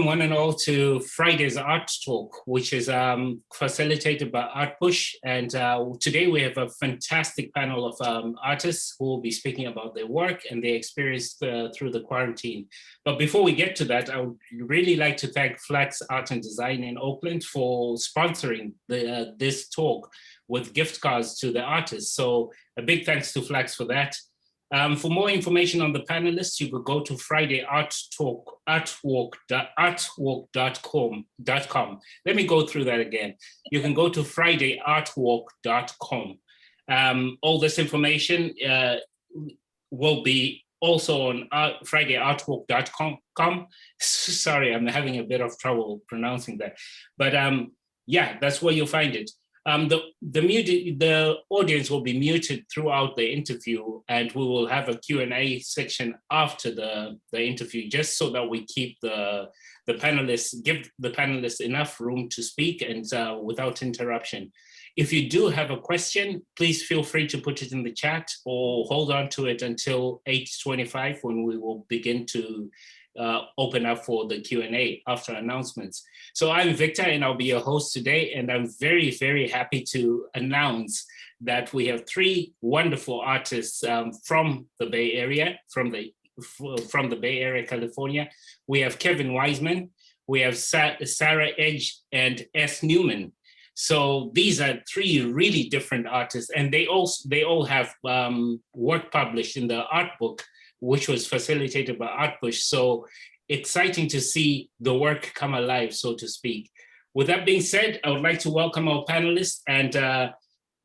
One and all to Friday's Art Talk, which is facilitated by ArtPush. And today we have a fantastic panel of artists who will be speaking about their work and their experience through the quarantine. But before we get to that, I would really like to thank Flex Art and Design in Oakland for sponsoring this talk with gift cards to the artists. So a big thanks to Flex for that. For more information on the panelists, you could go to fridayartwalk.com. Let me go through that again. You can go to fridayartwalk.com. All this information will be also on fridayartwalk.com. Sorry, I'm having a bit of trouble pronouncing that. But yeah, that's where you'll find it. The audience will be muted throughout the interview, and we will have a Q&A section after the interview, just so that we keep the panelists, give the panelists enough room to speak and without interruption. If you do have a question, please feel free to put it in the chat or hold on to it until 8:25 when we will begin to open up for the Q&A after announcements. So I'm Victor and I'll be your host today, and I'm very, very happy to announce that we have three wonderful artists from the Bay Area, from the Bay Area, California. We have Kevin Wiseman, we have Sara Edge, and Newman. So these are three really different artists, and they all have work published in the art book, which was facilitated by ArtPush. So exciting to see the work come alive, so to speak. With that being said, I would like to welcome our panelists and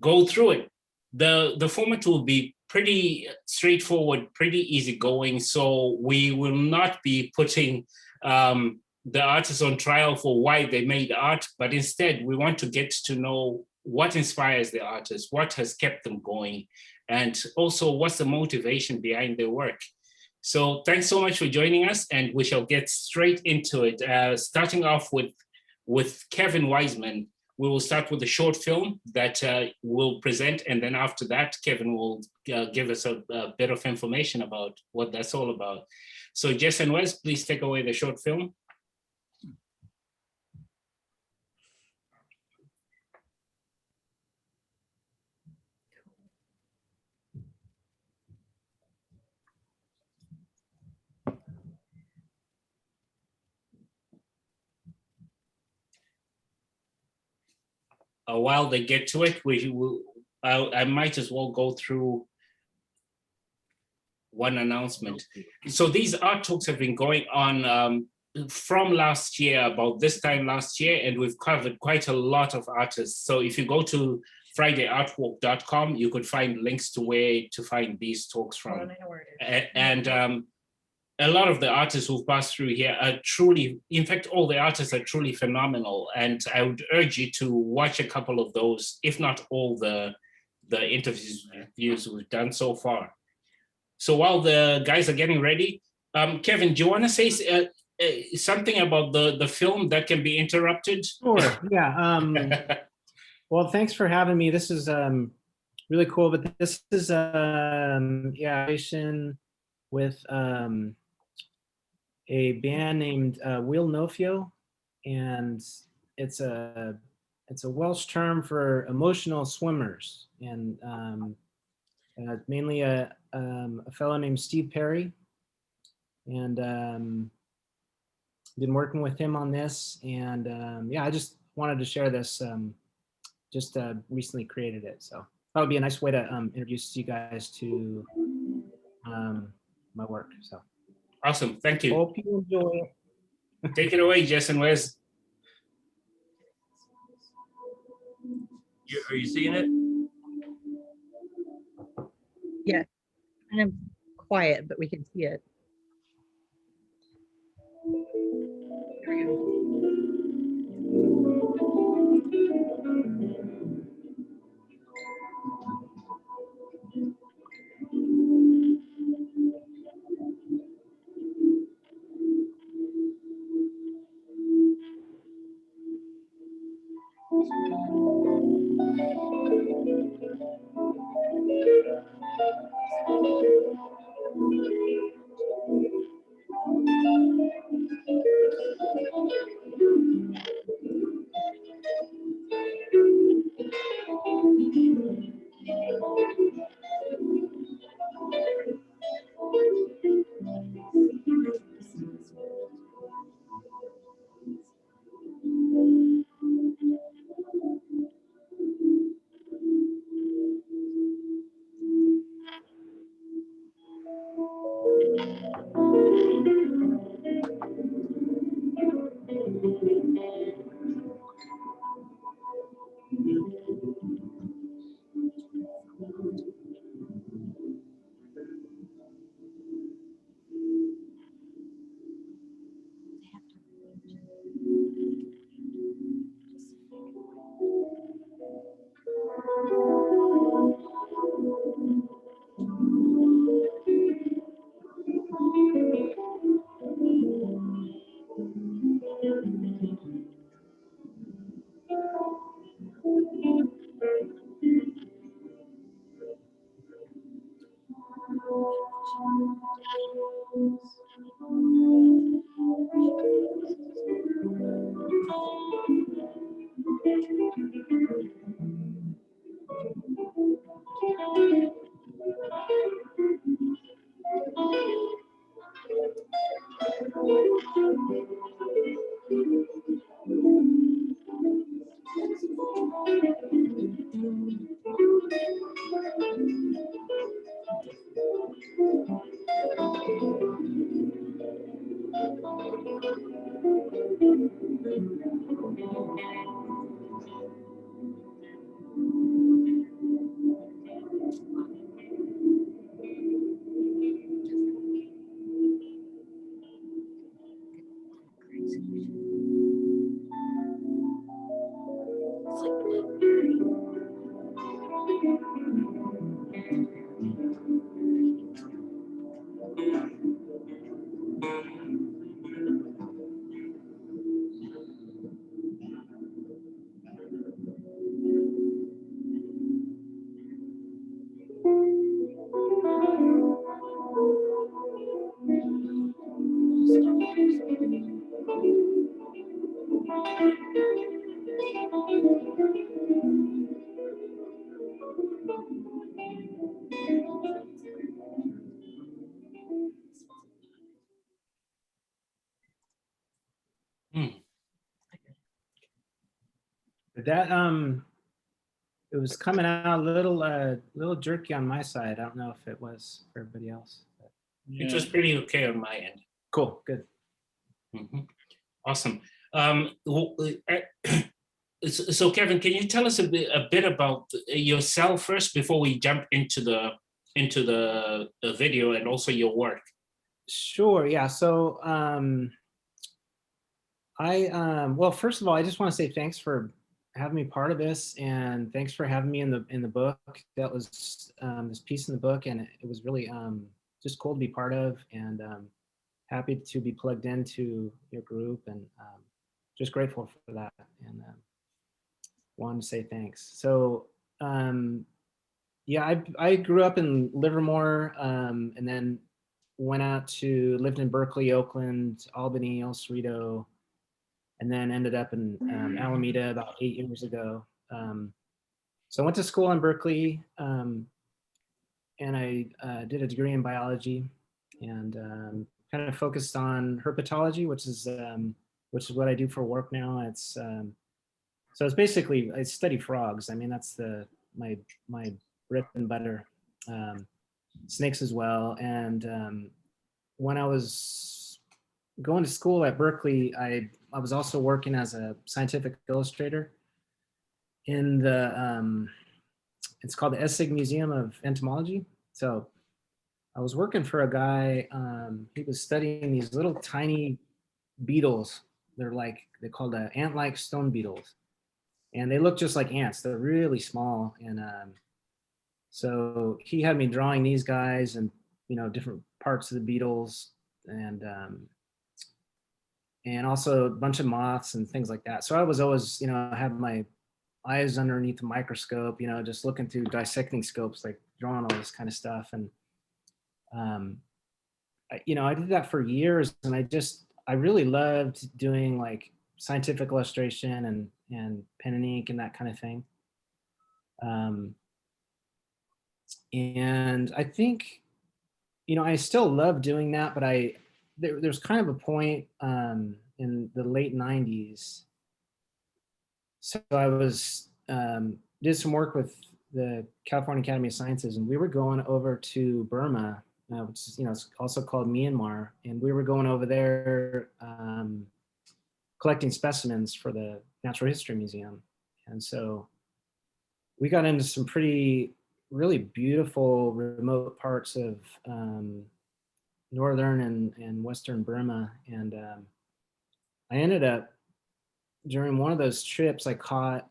go through it. The format will be pretty straightforward, pretty easygoing. So we will not be putting the artists on trial for why they made art, but instead we want to get to know what inspires the artists, what has kept them going, and also what's the motivation behind their work. So thanks so much for joining us, and we shall get straight into it. Starting off with Kevin Wiseman, we will start with a short film that we'll present, and then after that, Kevin will give us a bit of information about what that's all about. So Jess and Wes, please take away the short film. While they get to it, I might as well go through one announcement. So these art talks have been going on from last year, about this time last year, and we've covered quite a lot of artists. So if you go to fridayartwalk.com, you could find links to where to find these talks from. And a lot of the artists who've passed through here are truly, in fact, all the artists are truly phenomenal. And I would urge you to watch a couple of those, if not all the interviews we've done so far. So while the guys are getting ready, Kevin, do you want to say something about the film that can be interrupted? Sure, yeah. Well, thanks for having me. This is really cool, but this is with a band named Will Nofio, and it's a Welsh term for emotional swimmers, and mainly a fellow named Steve Perry, and been working with him on this, and yeah, I just wanted to share this. Just recently created it, so that would be a nice way to introduce you guys to my work. So. Awesome, thank you. Hope you enjoy it. Take it away, Jess and Wes. Are you seeing it? Yeah, kind of quiet, but we can see it. There we go. Hmm. That it was coming out a little jerky on my side. I don't know if it was for everybody else. But. It was pretty okay on my end. Cool, good. Mhm. Awesome. So Kevin, can you tell us a bit about yourself first before we jump into the video and also your work? Sure. Yeah. So well, first of all, I just want to say thanks for having me part of this, and thanks for having me in the book. That was this piece in the book, and it was really just cool to be part of, and happy to be plugged into your group, and just grateful for that, and wanted to say thanks. So yeah, I grew up in Livermore, and then lived in Berkeley, Oakland, Albany, El Cerrito, and then ended up in Alameda about 8 years ago. So I went to school in Berkeley, and I did a degree in biology, and kind of focused on herpetology, which is what I do for work now. So it's basically I study frogs. I mean, that's my bread and butter. Snakes as well. And when I was going to school at Berkeley, I was also working as a scientific illustrator in it's called the Essig Museum of Entomology. So I was working for a guy, he was studying these little tiny beetles. They're called ant-like stone beetles. And they look just like ants. They're really small. And so he had me drawing these guys and, different parts of the beetles, and also a bunch of moths and things like that. So I was always, had my eyes underneath the microscope, just looking through dissecting scopes, like drawing all this kind of stuff. And, I did that for years, and I really loved doing like scientific illustration and pen and ink and that kind of thing. And I think, I still love doing that, but there's kind of a point in the late 90s. So I did some work with the California Academy of Sciences, and we were going over to Burma, which is, it's also called Myanmar. And we were going over there collecting specimens for the Natural History Museum. And so we got into some really beautiful remote parts of northern and western Burma. And I ended up, during one of those trips, I caught,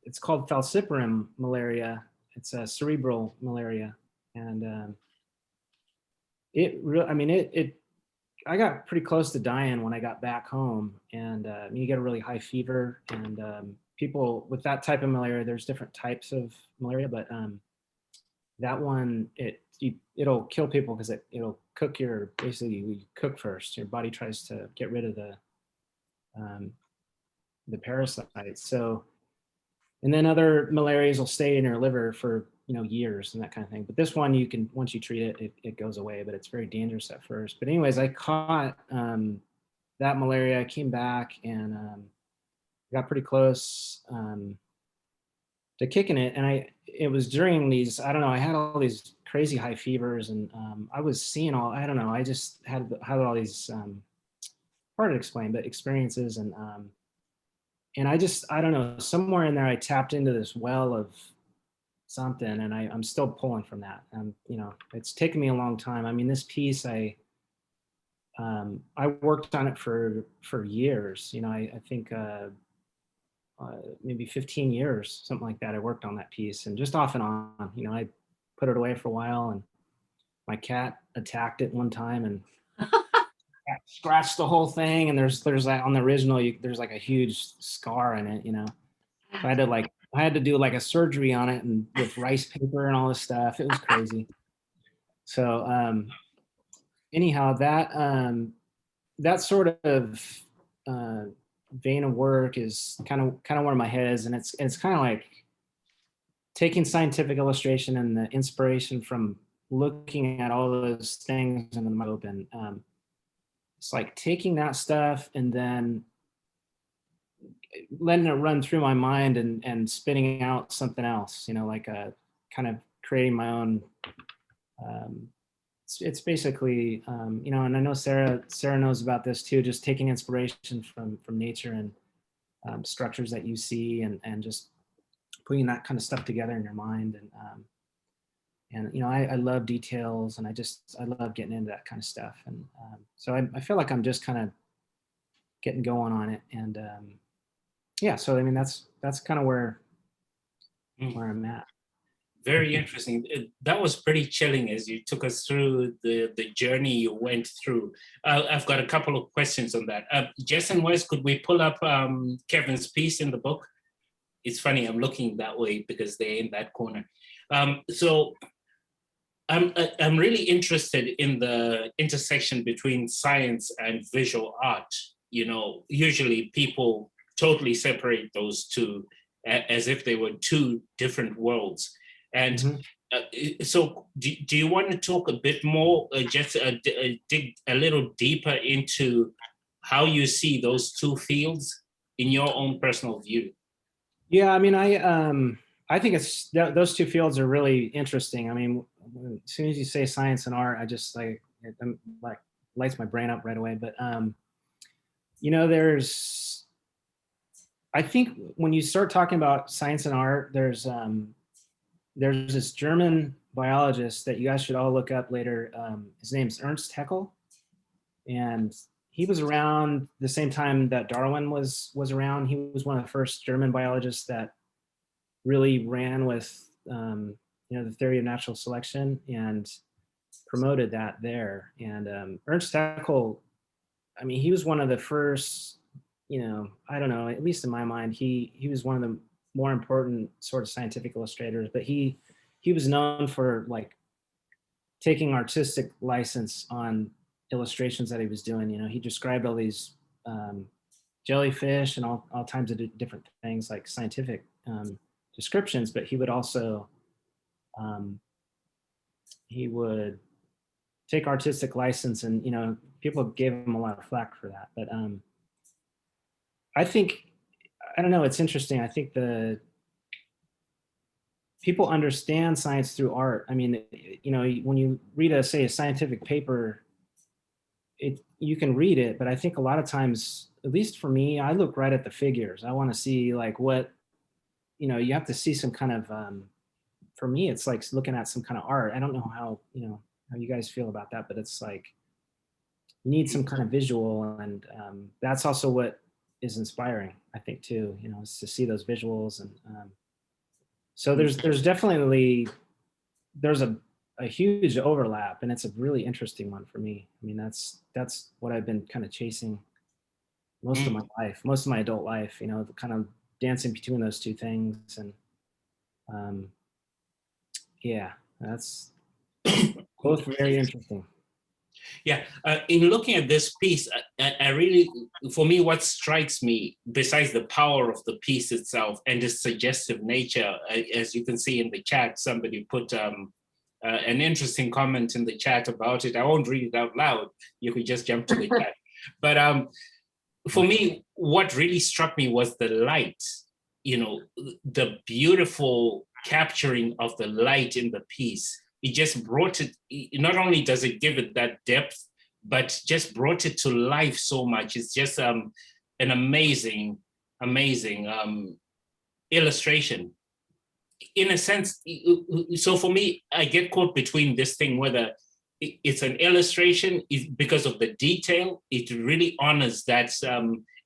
it's called falciparum malaria. It's a cerebral malaria. And I got pretty close to dying when I got back home, and you get a really high fever, and people with that type of malaria, there's different types of malaria, but that one, it'll kill people because it'll cook basically you cook first. Your body tries to get rid of the parasites. So, and then other malarias will stay in your liver for years and that kind of thing. But this one, you can, once you treat it, it goes away, but it's very dangerous at first. But anyways, I caught that malaria. I came back and got pretty close to kicking it. And it was during these, I don't know, I had all these crazy high fevers, and I was seeing I don't know, I just had all these, hard to explain, but experiences. And I don't know, somewhere in there, I tapped into this well of something, and I'm still pulling from that. It's taken me a long time. I mean, this piece, I worked on it for years. I think maybe 15 years, something like that. I worked on that piece, and just off and on. I put it away for a while, and my cat attacked it one time and scratched the whole thing. And there's like on the original, there's like a huge scar in it. So I had to do like a surgery on it, and with rice paper and all this stuff. It was crazy. So anyhow, that sort of vein of work is kind of where my head is, and it's kind of like taking scientific illustration and the inspiration from looking at all those things in the microscope, and it's like taking that stuff and then letting it run through my mind and spitting out something else, like a kind of creating my own. It's basically, and I know Sarah knows about this too, just taking inspiration from nature and structures that you see, and just putting that kind of stuff together in your mind. And I love details, and I love getting into that kind of stuff. And so I feel like I'm just kind of getting going on it. And yeah, so I mean, that's kind of where I'm at. Very interesting. That was pretty chilling as you took us through the journey you went through. I've got a couple of questions on that. Jess and Wes, could we pull up Kevin's piece in the book? It's funny, I'm looking that way because they're in that corner. So I'm really interested in the intersection between science and visual art. Usually people totally separate those two as if they were two different worlds. And so do you want to talk a bit more, just dig a little deeper into how you see those two fields in your own personal view? Yeah, I mean, I think those two fields are really interesting. I mean, as soon as you say science and art, I just like lights my brain up right away. But I think when you start talking about science and art, there's this German biologist that you guys should all look up later. His name's Ernst Haeckel, and he was around the same time that Darwin was around. He was one of the first German biologists that really ran with the theory of natural selection and promoted that there. And Ernst Haeckel, I mean, he was one of the first, I don't know, at least in my mind, he was one of the more important sort of scientific illustrators, but he was known for like taking artistic license on illustrations that he was doing. He described all these jellyfish and all kinds of different things, like scientific descriptions, but he would also he would take artistic license, and people gave him a lot of flack for that. But I don't know, it's interesting. I think people understand science through art. I mean, when you read a scientific paper, you can read it, but I think a lot of times, at least for me, I look right at the figures. I want to see like what, you have to see some kind of, for me, it's like looking at some kind of art. I don't know how you guys feel about that, but it's like, you need some kind of visual, and that's also what is inspiring, I think, too, is to see those visuals. And so there's definitely, there's a a huge overlap, and it's a really interesting one for me. I mean, that's what I've been kind of chasing most of my life, most of my adult life, you know, the kind of dancing between those two things. And yeah, that's both very interesting. Yeah, in looking at this piece, I really, for me, what strikes me, besides the power of the piece itself and the suggestive nature, as you can see in the chat, somebody put an interesting comment in the chat about it. I won't read it out loud. You could just jump to the chat. But for me, what really struck me was the light, you know, the beautiful capturing of the light in the piece. It just brought it, not only does it give it that depth, but just brought it to life so much. It's just an amazing, amazing illustration. In a sense, so for me, I get caught between this thing, whether it's an illustration because of the detail, it really honors that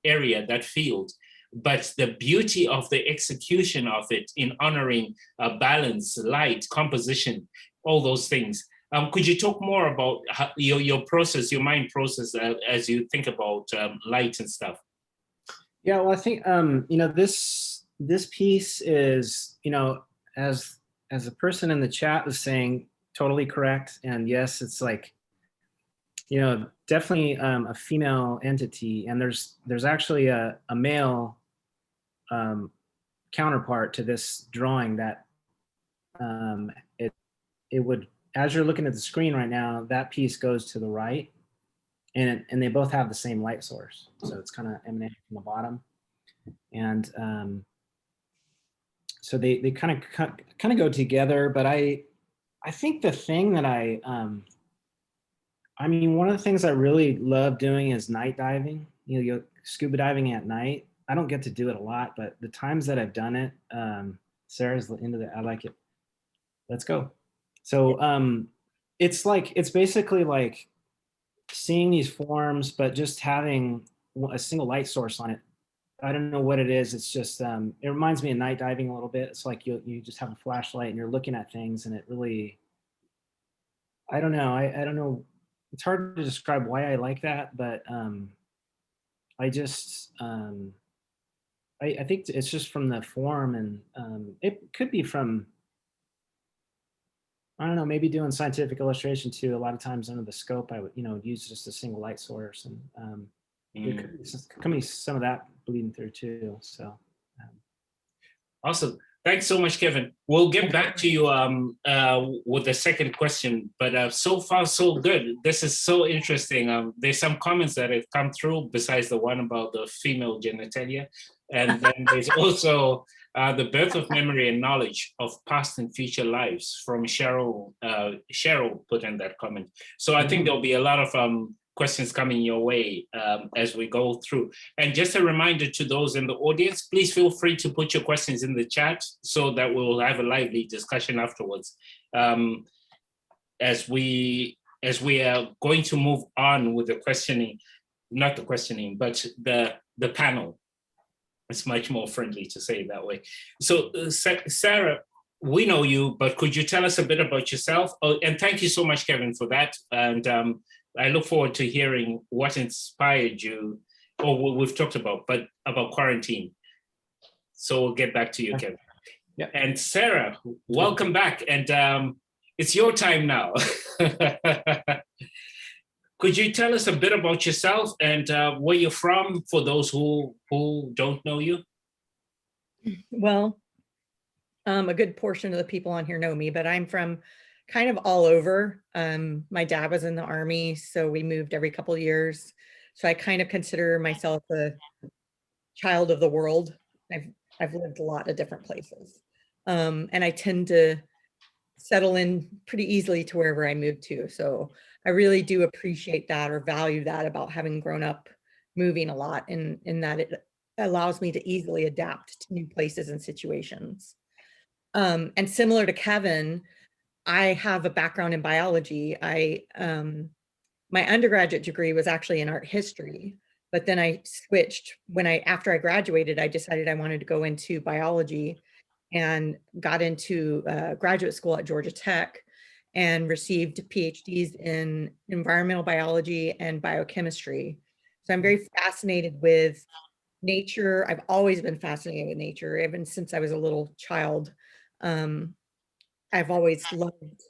area, that field. But the beauty of the execution of it in honoring balance, light, composition, all those things. Could you talk more about your process, your mind process as you think about light and stuff? Yeah, well, I think you know, this piece is, you know, as a person in the chat was saying, totally correct. And yes, it's like, you know, definitely a female entity, and there's actually a male counterpart to this drawing that it would, as you're looking at the screen right now, that piece goes to the right, and they both have the same light source, so it's kind of emanating from the bottom. And so they kind of go together. But I think the thing that I mean, one of the things I really love doing is night diving. You know, you're scuba diving at night. I don't get to do it a lot, but the times that I've done it, Sarah's into it. I like it. Let's go. So it's basically like seeing these forms, but just having a single light source on it. I don't know what it is. It's just, it reminds me of night diving a little bit. It's like you just have a flashlight and you're looking at things, and it really, I don't know. I don't know. It's hard to describe why I like that, but I just, I think it's just from the form, and it could be from, I don't know, maybe doing scientific illustration too. A lot of times under the scope, I would, you know, use just a single light source, and there could be some of that bleeding through too. So awesome. Thanks so much, Kevin. We'll get back to you with the second question, but so far so good. This is so interesting. There's some comments that have come through besides the one about the female genitalia, and then there's also the birth of memory and knowledge of past and future lives from Cheryl. Cheryl put in that comment. So I think there'll be a lot of questions coming your way as we go through. And just a reminder to those in the audience, please feel free to put your questions in the chat so that we'll have a lively discussion afterwards. As we are going to move on with the questioning, not the questioning, but the panel. It's much more friendly to say it that way. So Sara, we know you, but could you tell us a bit about yourself? Oh, and thank you so much, Kevin, for that. And I look forward to hearing what inspired you, or what we've talked about, but about quarantine. So we'll get back to you, Kevin. Yeah. And Sara, welcome back. And it's your time now. Could you tell us a bit about yourself and where you're from for those who don't know you? Well, a good portion of the people on here know me, but I'm from kind of all over. My dad was in the Army, so we moved every couple of years. So I kind of consider myself a child of the world. I've lived a lot of different places. And I tend to settle in pretty easily to wherever I move to. So I really do appreciate that or value that about having grown up moving a lot, in that it allows me to easily adapt to new places and situations. And similar to Kevin, I have a background in biology. My undergraduate degree was actually in art history, but then I switched after I graduated. I decided I wanted to go into biology and got into graduate school at Georgia Tech. and received PhDs in environmental biology and biochemistry. So I'm very fascinated with nature. I've always been fascinated with nature, even since I was a little child. I've always loved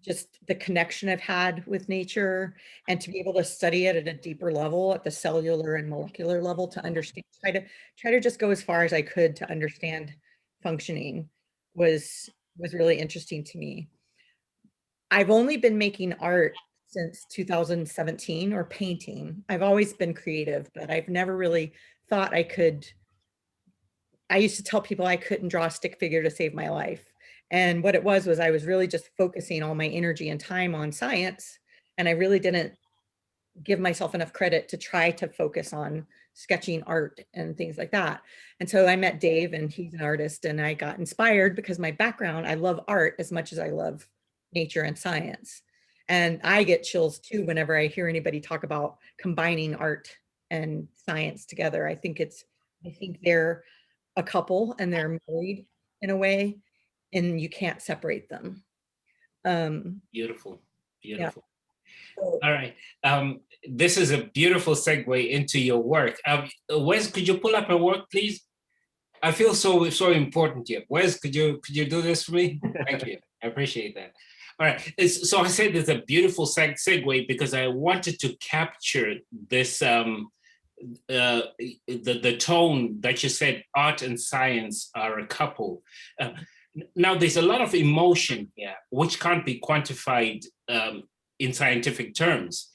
just the connection I've had with nature, and to be able to study it at a deeper level, at the cellular and molecular level, to understand, try to just go as far as I could to understand functioning was really interesting to me. I've only been making art since 2017, or painting. I've always been creative, but I've never really thought I could. I used to tell people I couldn't draw a stick figure to save my life. And what it was I was really just focusing all my energy and time on science. And I really didn't give myself enough credit to try to focus on sketching art and things like that. And so I met Dave, and he's an artist, and I got inspired because my background, I love art as much as I love nature and science. And I get chills too whenever I hear anybody talk about combining art and science together. I think they're a couple and they're married in a way, and you can't separate them. Beautiful, Yeah. beautiful. All right. This is a beautiful segue into your work. Wes, could you pull up your work, please? I feel so important here. Wes, could you do this for me? Thank you. I appreciate that. All right. So I said it's a beautiful segue because I wanted to capture this the tone that you said art and science are a couple. Now there's a lot of emotion here, which can't be quantified in scientific terms.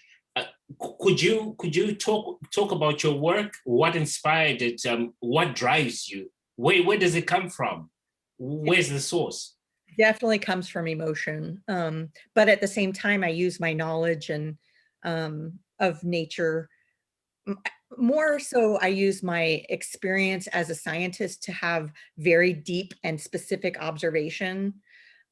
Could you talk about your work? What inspired it? What drives you? Where does it come from? Where's the source? Definitely comes from emotion, but at the same time, I use my knowledge and of nature. More so, I use my experience as a scientist to have very deep and specific observation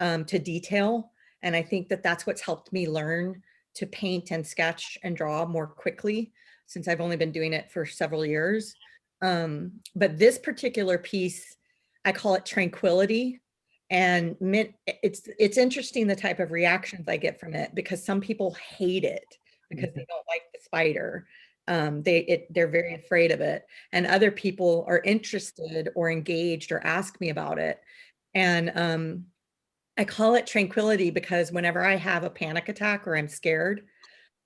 to detail. And I think that that's what's helped me learn to paint and sketch and draw more quickly, since I've only been doing it for several years. But this particular piece, I call it tranquility. And it's interesting the type of reactions I get from it, because some people hate it because they don't like the spider. They're very afraid of it, and other people are interested or engaged or ask me about it. And I call it tranquility because whenever I have a panic attack or I'm scared,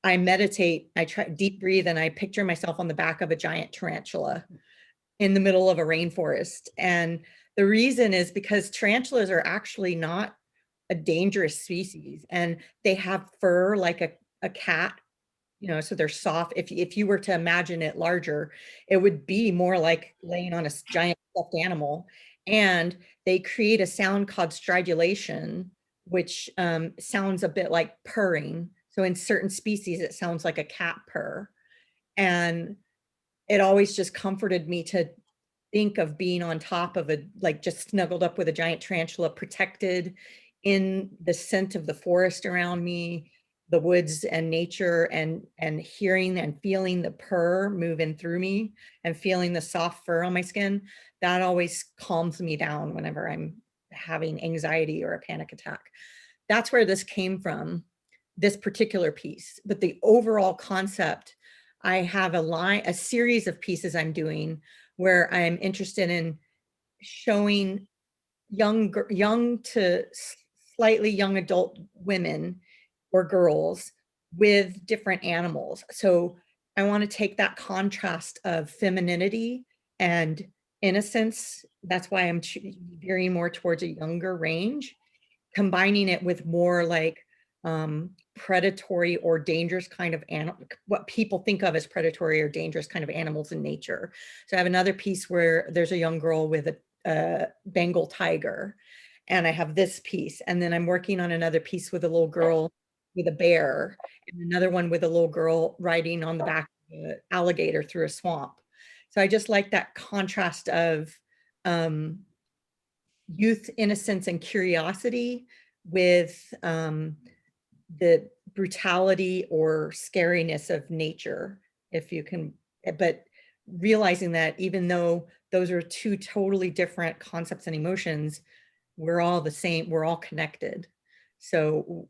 I meditate, I try deep breathe, and I picture myself on the back of a giant tarantula in the middle of a rainforest. And the reason is because tarantulas are actually not a dangerous species, and they have fur like a cat, so they're soft. If you were to imagine it larger, it would be more like laying on a giant stuffed animal. And they create a sound called stridulation, which sounds a bit like purring. So in certain species, it sounds like a cat purr. And it always just comforted me to think of being on top of like just snuggled up with a giant tarantula, protected in the scent of the forest around me, the woods and nature, and hearing and feeling the purr move in through me, and feeling the soft fur on my skin. That always calms me down whenever I'm having anxiety or a panic attack. That's where this came from, this particular piece. But the overall concept, I have a series of pieces I'm doing where I'm interested in showing young to slightly young adult women or girls with different animals. So I want to take that contrast of femininity and innocence. That's why I'm veering more towards a younger range, combining it with more like predatory or dangerous kind of animal, what people think of as predatory or dangerous kind of animals in nature. So I have another piece where there's a young girl with a Bengal tiger, and I have this piece, and then I'm working on another piece with a little girl with a bear, and another one with a little girl riding on the back of an alligator through a swamp. So I just like that contrast of youth, innocence, and curiosity with the brutality or scariness of nature, if you can, but realizing that even though those are two totally different concepts and emotions, we're all the same, we're all connected. So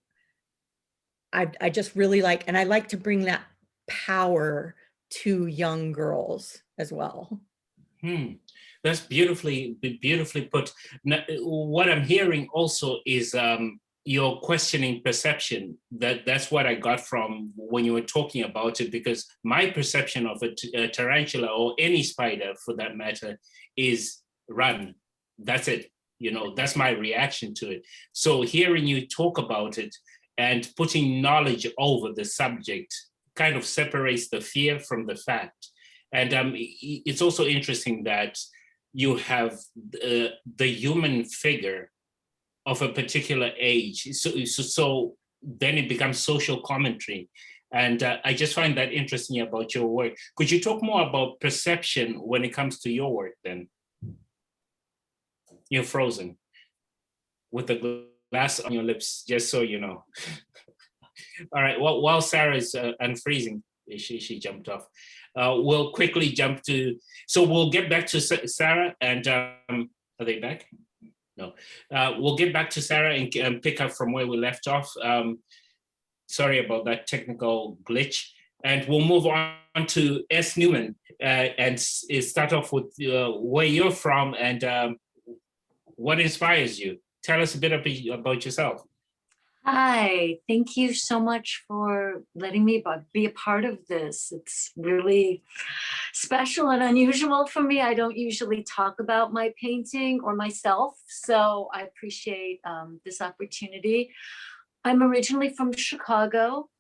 I just really like, and I like to bring that power to young girls as well. That's beautifully put. Now, what I'm hearing also is your questioning perception. That's what I got from when you were talking about it, because my perception of a tarantula, or any spider for that matter, is run. That's it. You know, that's my reaction to it. So hearing you talk about it and putting knowledge over the subject kind of separates the fear from the fact. And it's also interesting that you have the human figure of a particular age. So then it becomes social commentary. And I just find that interesting about your work. Could you talk more about perception when it comes to your work then? You're frozen with the glass on your lips, just so you know. All right, well, while Sara is unfreezing, she jumped off. We'll quickly jump to, so we'll get back to Sara and, are they back? No. We'll get back to Sara and pick up from where we left off. Sorry about that technical glitch. And we'll move on to S. Newman and start off with where you're from and what inspires you. Tell us a bit about yourself. Hi, thank you so much for letting me be a part of this. It's really special and unusual for me. I don't usually talk about my painting or myself, so I appreciate this opportunity. I'm originally from Chicago,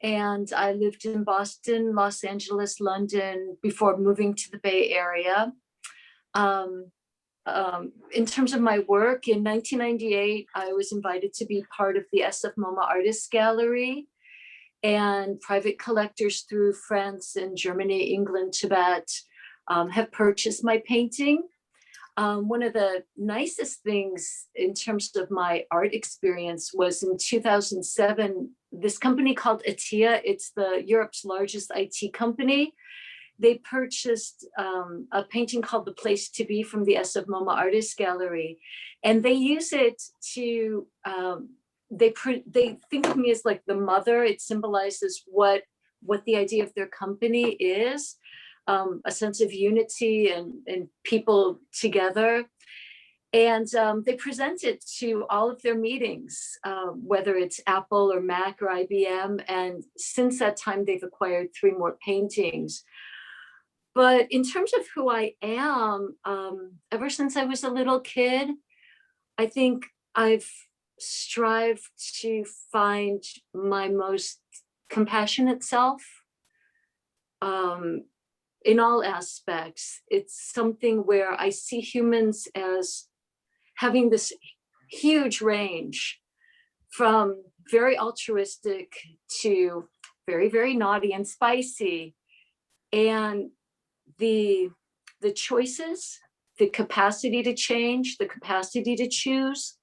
and I lived in Boston, Los Angeles, London before moving to the Bay Area. In terms of my work, in 1998, I was invited to be part of the SF MoMA Artists Gallery, and private collectors through France and Germany, England, Tibet have purchased my painting. One of the nicest things in terms of my art experience was in 2007, this company called ATIA, it's Europe's largest IT company. They purchased a painting called The Place to Be from the SF MoMA Artists Gallery. And they use it to, they think of me as like the mother. It symbolizes what the idea of their company is, a sense of unity and people together. And they present it to all of their meetings, whether it's Apple or Mac or IBM. And since that time, they've acquired 3 more paintings. But in terms of who I am, ever since I was a little kid, I think I've strived to find my most compassionate self in all aspects. It's something where I see humans as having this huge range from very altruistic to very, very naughty and spicy. And the choices, the capacity to change, the capacity to choose,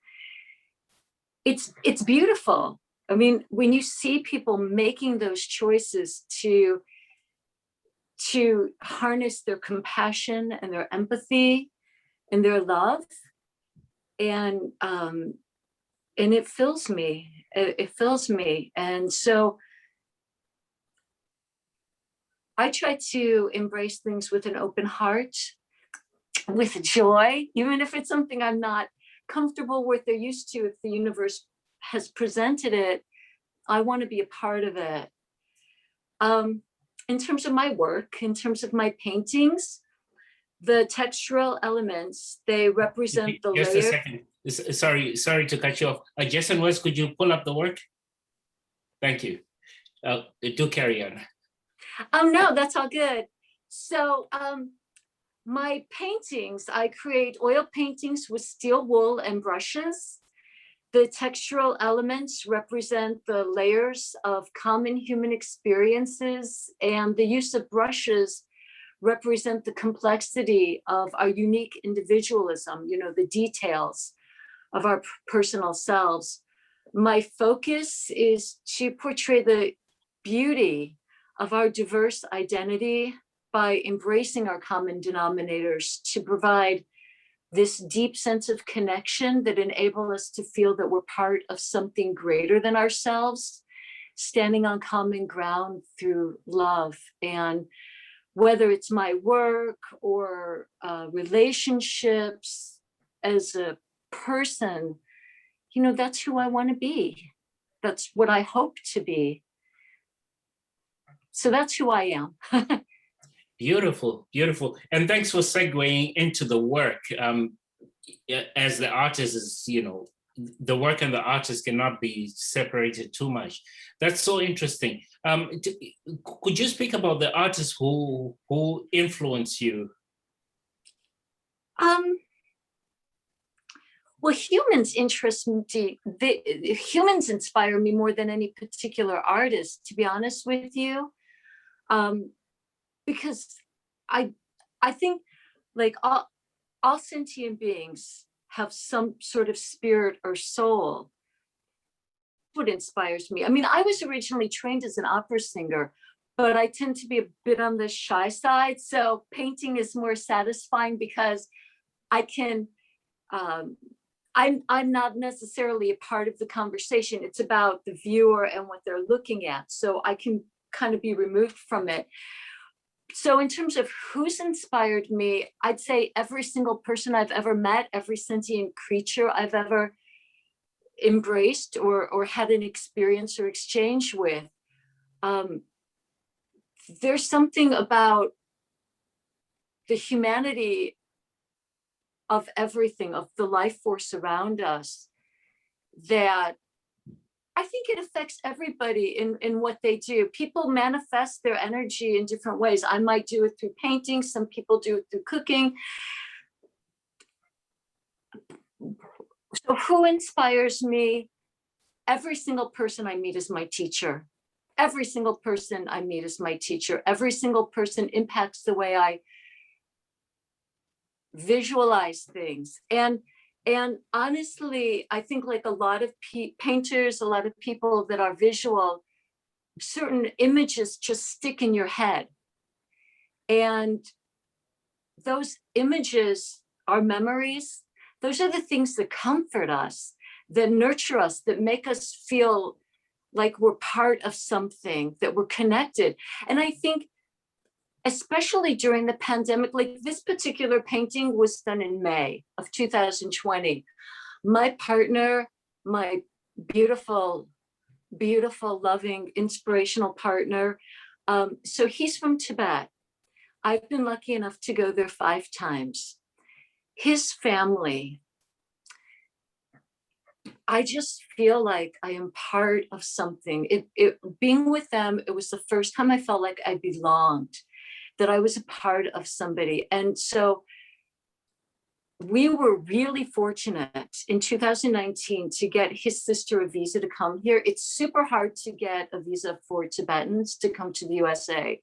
it's beautiful. I mean, when you see people making those choices to harness their compassion and their empathy and their love, and it fills me. It fills me. And so I try to embrace things with an open heart, with joy, even if it's something I'm not comfortable with or used to. If the universe has presented it, I want to be a part of it. In terms of my work, in terms of my paintings, the textural elements, they represent the layer. Just a second. Sorry to cut you off. Jess and Wes, could you pull up the work? Thank you. Do carry on. No, that's all good. So my paintings, I create oil paintings with steel wool and brushes. The textural elements represent the layers of common human experiences, and the use of brushes represent the complexity of our unique individualism, you know, the details of our personal selves. My focus is to portray the beauty of our diverse identity by embracing our common denominators to provide this deep sense of connection that enable us to feel that we're part of something greater than ourselves, standing on common ground through love. And whether it's my work or relationships, as a person, you know, that's who I want to be. That's what I hope to be. So that's who I am. Beautiful, beautiful. And thanks for segueing into the work. As the artist is, you know, the work and the artist cannot be separated too much. That's so interesting. Could you speak about the artists who influence you? Well, humans interest me. Humans inspire me more than any particular artist, to be honest with you, because I think like all sentient beings have some sort of spirit or soul. What inspires me? I mean, I was originally trained as an opera singer, but I tend to be a bit on the shy side. So painting is more satisfying because I can. I'm not necessarily a part of the conversation. It's about the viewer and what they're looking at. So I can kind of be removed from it. So in terms of who's inspired me, I'd say every single person I've ever met, every sentient creature I've ever embraced or had an experience or exchange with. There's something about the humanity of everything, of the life force around us, that I think it affects everybody in what they do. People manifest their energy in different ways. I might do it through painting. Some people do it through cooking. So who inspires me? Every single person I meet is my teacher. Every single person I meet is my teacher. Every single person impacts the way I visualize things. And honestly, I think like a lot of painters, a lot of people that are visual, certain images just stick in your head. And those images are memories. Those are the things that comfort us, that nurture us, that make us feel like we're part of something, that we're connected. And I think especially during the pandemic, like this particular painting was done in May of 2020. My partner, my beautiful, beautiful, loving, inspirational partner. So he's from Tibet. I've been lucky enough to go there 5 times. His family, I just feel like I am part of something. Being with them, it was the first time I felt like I belonged, that I was a part of somebody. And so we were really fortunate in 2019 to get his sister a visa to come here. It's super hard to get a visa for Tibetans to come to the USA,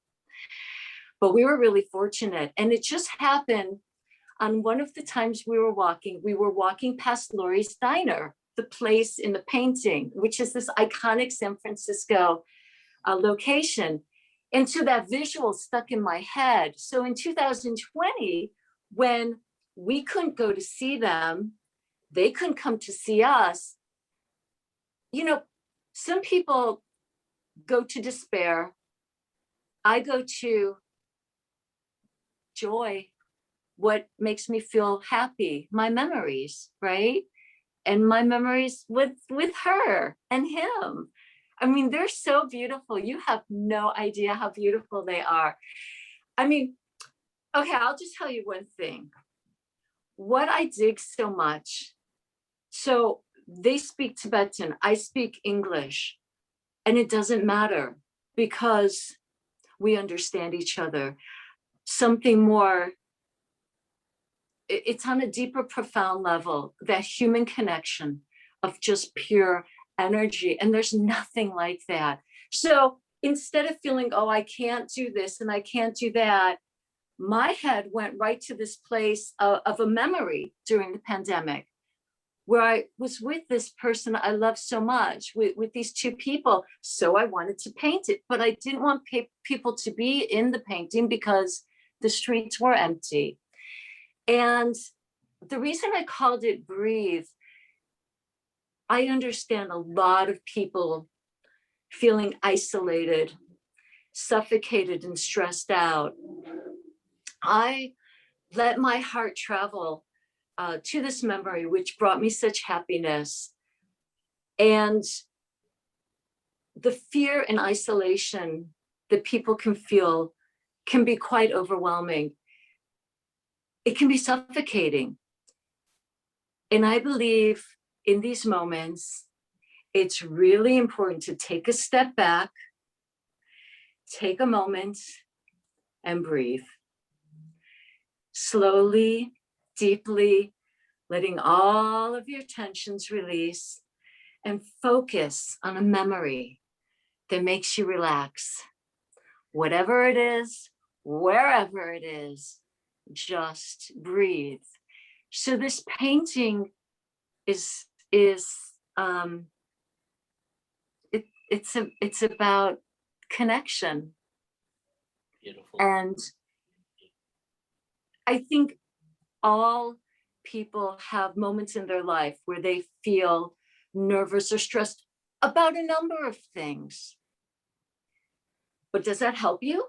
but we were really fortunate. And it just happened on one of the times we were walking past Lori's Diner, the place in the painting, which is this iconic San Francisco location. And so that visual stuck in my head. So in 2020, when we couldn't go to see them, they couldn't come to see us. You know, some people go to despair. I go to joy. What makes me feel happy? My memories, right? And my memories with her and him. I mean, they're so beautiful. You have no idea how beautiful they are. I mean, okay, I'll just tell you one thing. What I dig so much, so they speak Tibetan, I speak English, and it doesn't matter because we understand each other. Something more, it's on a deeper, profound level, that human connection of just pure energy. And there's nothing like that. So instead of feeling, oh, I can't do this and I can't do that, my head went right to this place of a memory during the pandemic where I was with this person I love so much, with these 2 people. So I wanted to paint it, but I didn't want people to be in the painting because the streets were empty. And the reason I called it Breathe, I understand a lot of people feeling isolated, suffocated, and stressed out. I let my heart travel to this memory, which brought me such happiness. And the fear and isolation that people can feel can be quite overwhelming. It can be suffocating. And I believe in these moments, it's really important to take a step back, take a moment, and breathe. Slowly, deeply, letting all of your tensions release, and focus on a memory that makes you relax. Whatever it is, wherever it is, just breathe. So this painting is it's about connection. Beautiful. And I think all people have moments in their life where they feel nervous or stressed about a number of things. But does that help you?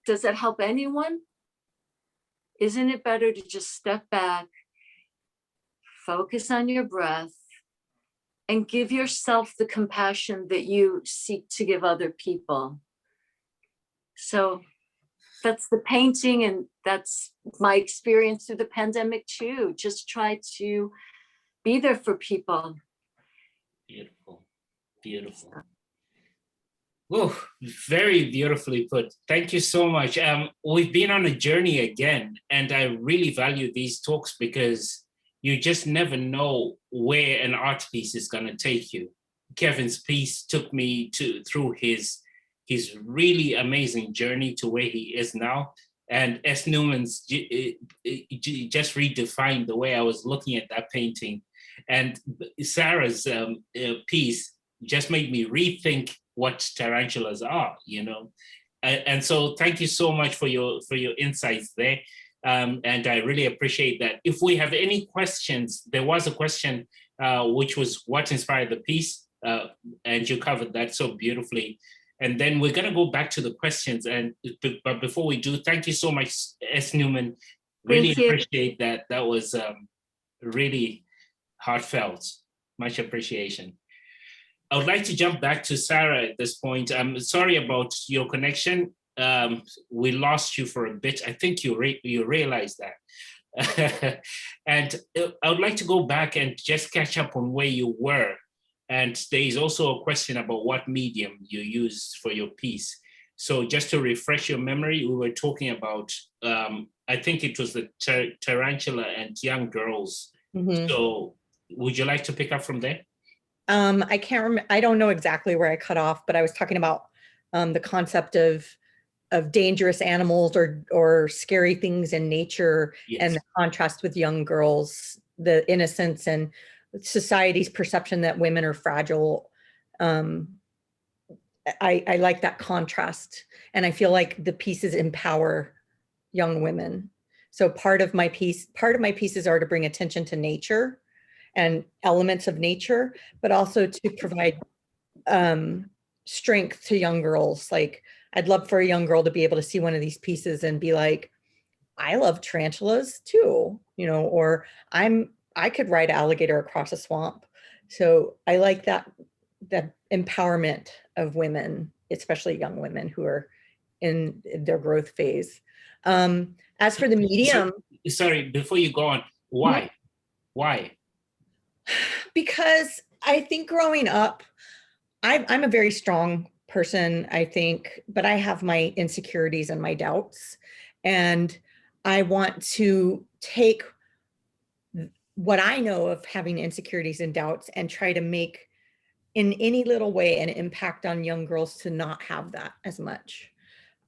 Does that help anyone? Isn't it better to just step back, focus on your breath, and give yourself the compassion that you seek to give other people? So that's the painting, and that's my experience through the pandemic too. Just try to be there for people. Beautiful, beautiful. Oh, very beautifully put. Thank you so much. We've been on a journey again, and I really value these talks because you just never know where an art piece is going to take you. Kevin's piece took me through his really amazing journey to where he is now. And S. Newman's just redefined the way I was looking at that painting. And Sara's piece just made me rethink what tarantulas are, you know. And so thank you so much for your insights there. And I really appreciate that. If we have any questions, there was a question which was what inspired the piece, and you covered that so beautifully. And then we're going to go back to the questions. But before we do, thank you so much, S. Newman. Really appreciate that. That was really heartfelt. Much appreciation. I would like to jump back to Sara at this point. I'm sorry about your connection. We lost you for a bit. I think you realize that. And I would like to go back and just catch up on where you were. And there is also a question about what medium you used for your piece. So just to refresh your memory, we were talking about, I think it was the tarantula and young girls. Mm-hmm. So would you like to pick up from there? I can't remember. I don't know exactly where I cut off, but I was talking about the concept of dangerous animals or scary things in nature. Yes. And the contrast with young girls, the innocence and society's perception that women are fragile. I like that contrast, and I feel like the pieces empower young women. So part of my pieces are to bring attention to nature and elements of nature, but also to provide strength to young girls. Like, I'd love for a young girl to be able to see one of these pieces and be like, I love tarantulas too, you know, or I could ride an alligator across a swamp. So I like that empowerment of women, especially young women who are in their growth phase. As for the medium. Sorry, before you go on, why? Yeah. Why? Because I think growing up, I'm a very strong person, I think, but I have my insecurities and my doubts. And I want to take what I know of having insecurities and doubts and try to make in any little way an impact on young girls to not have that as much.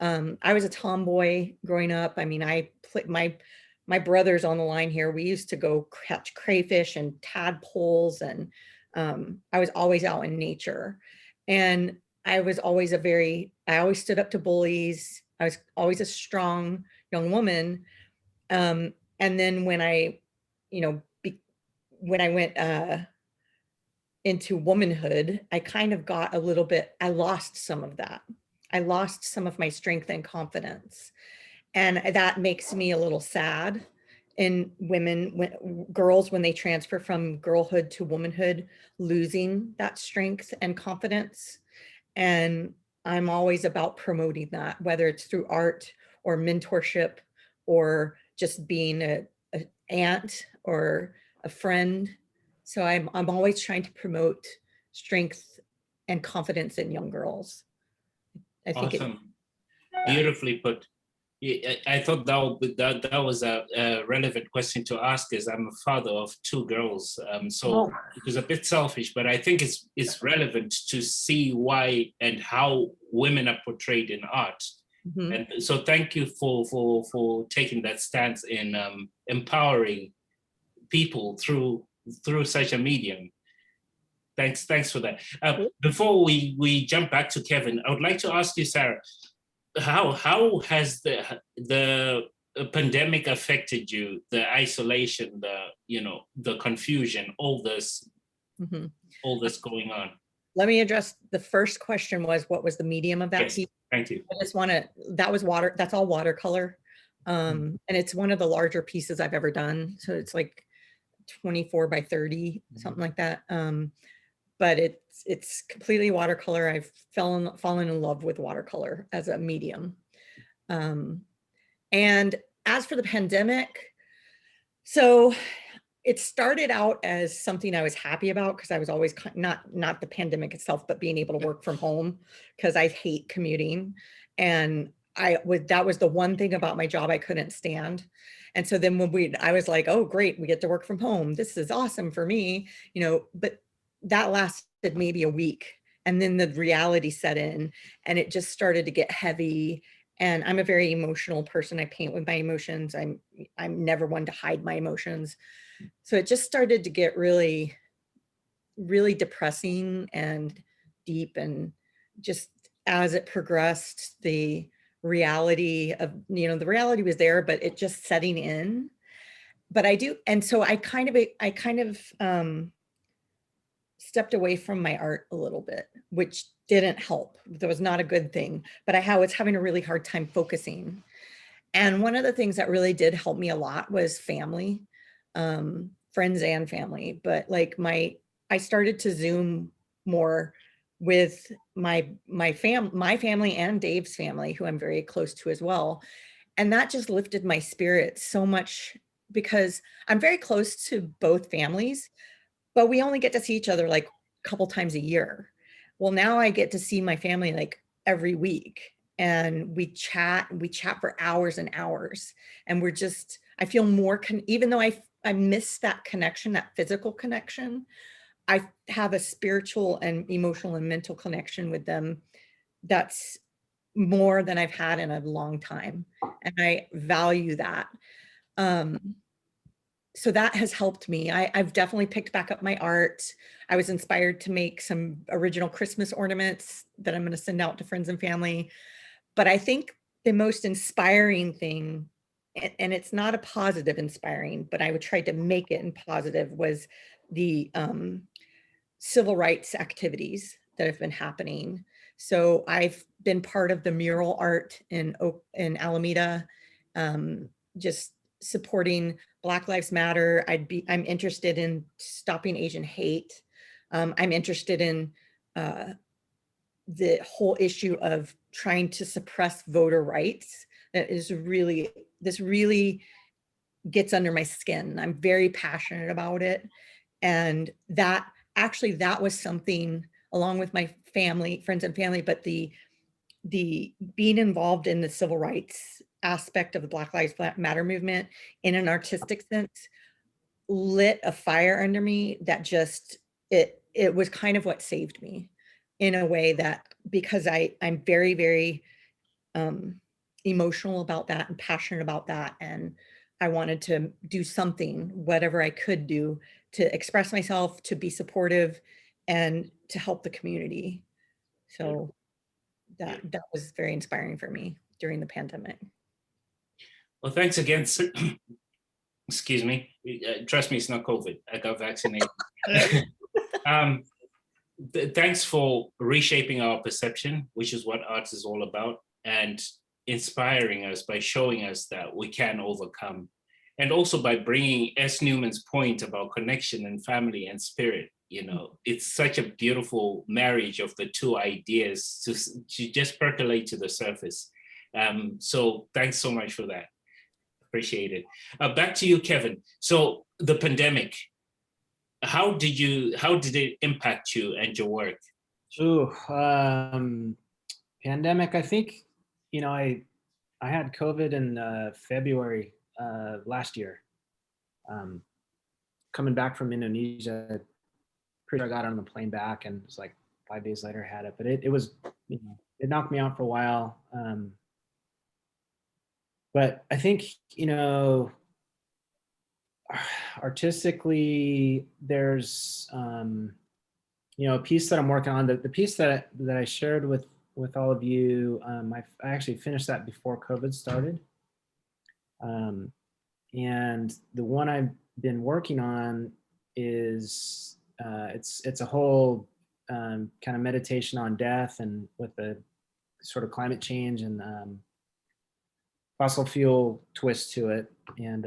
I was a tomboy growing up. I mean, my brother's on the line here. We used to go catch crayfish and tadpoles, and I was always out in nature. And I was always I always stood up to bullies. I was always a strong young woman. And then when I, when I went into womanhood, I kind of got a little bit, I lost some of that. I lost some of my strength and confidence. And that makes me a little sad in women, girls, when they transfer from girlhood to womanhood, losing that strength and confidence. And I'm always about promoting that, whether it's through art or mentorship or just being a aunt or a friend. So I'm always trying to promote strength and confidence in young girls. I think Awesome. Beautifully put. Yeah, I thought that was a relevant question to ask, as I'm a father of two girls. So it was a bit selfish, but I think it's relevant to see why and how women are portrayed in art. Mhm. And so thank you for taking that stance in empowering people through such a medium. Thanks for that. Before we jump back to Kevin, I would like to ask you, Sara, how has the pandemic affected you? The isolation, the confusion, all this going on. Let me address the first question was, what was the medium of that Yes, piece? thank you. I just want to, that was water, that's all watercolor. And it's one of the larger pieces I've ever done. So it's like 24 by 30, something like that. But it's completely watercolor. I've fallen in love with watercolor as a medium. And as for the pandemic, so it started out as something I was happy about because I was always not the pandemic itself, but being able to work from home because I hate commuting. And that was the one thing about my job I couldn't stand. And so then I was like, oh, great, we get to work from home. This is awesome for me, but that lasted maybe a week. And then the reality set in and it just started to get heavy. And I'm a very emotional person. I paint with my emotions. I'm never one to hide my emotions. So it just started to get really, really depressing and deep. And just as it progressed, the reality of, the reality was there, but it just setting in. But and so I kind of stepped away from my art a little bit, which didn't help. That was not a good thing, but I was having a really hard time focusing. And one of the things that really did help me a lot was family, friends and family. But like I started to Zoom more with my family and Dave's family, who I'm very close to as well. And that just lifted my spirit so much because I'm very close to both families, but we only get to see each other like a couple times a year. Well, now I get to see my family like every week and we chat for hours and hours. And I feel more, even though I miss that connection, that physical connection, I have a spiritual and emotional and mental connection with them that's more than I've had in a long time. And I value that. So that has helped me. I've definitely picked back up my art. I was inspired to make some original Christmas ornaments that I'm going to send out to friends and family. But I think the most inspiring thing, and it's not a positive inspiring, but I would try to make it in positive, was the civil rights activities that have been happening. So I've been part of the mural art in Alameda, just supporting Black Lives Matter. I'm interested in stopping Asian hate. I'm interested in the whole issue of trying to suppress voter rights. This really gets under my skin. I'm very passionate about it. And that was something, along with my family, friends and family, but the being involved in the civil rights aspect of the Black Lives Matter movement in an artistic sense lit a fire under me that just, it was kind of what saved me in a way, that because I'm very, very emotional about that and passionate about that. And I wanted to do something, whatever I could do, to express myself, to be supportive, and to help the community. So that was very inspiring for me during the pandemic. Well, thanks again. Excuse me. Trust me, it's not COVID. I got vaccinated. Thanks for reshaping our perception, which is what art is all about, and inspiring us by showing us that we can overcome. And also by bringing S. Newman's point about connection and family and spirit. You know, it's such a beautiful marriage of the two ideas to just percolate to the surface. So thanks so much for that. Appreciate it. Back to you, Kevin. So the pandemic, how did it impact you and your work? Ooh, pandemic, I think, you know, I had COVID in February last year. Coming back from Indonesia, pretty sure I got on the plane back, and it was like 5 days later I had it, but it was, you know, it knocked me out for a while. But I think, you know, artistically, there's, you know, a piece that I'm working on, the piece that I shared with all of you, I actually finished that before COVID started. And the one I've been working on is, it's a whole kind of meditation on death, and with the sort of climate change and fossil fuel twist to it, and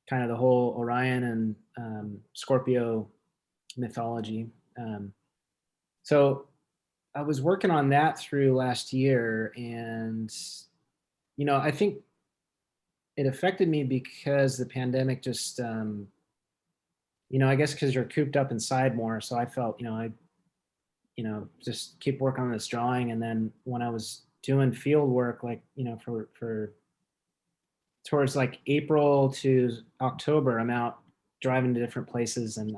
kind of the whole Orion and Scorpio mythology. So I was working on that through last year, and, you know, I think it affected me because the pandemic just, you know, I guess because you're cooped up inside more. So I felt, you know, just keep working on this drawing. And then when I was doing field work, like, you know, for towards like April to October, I'm out driving to different places and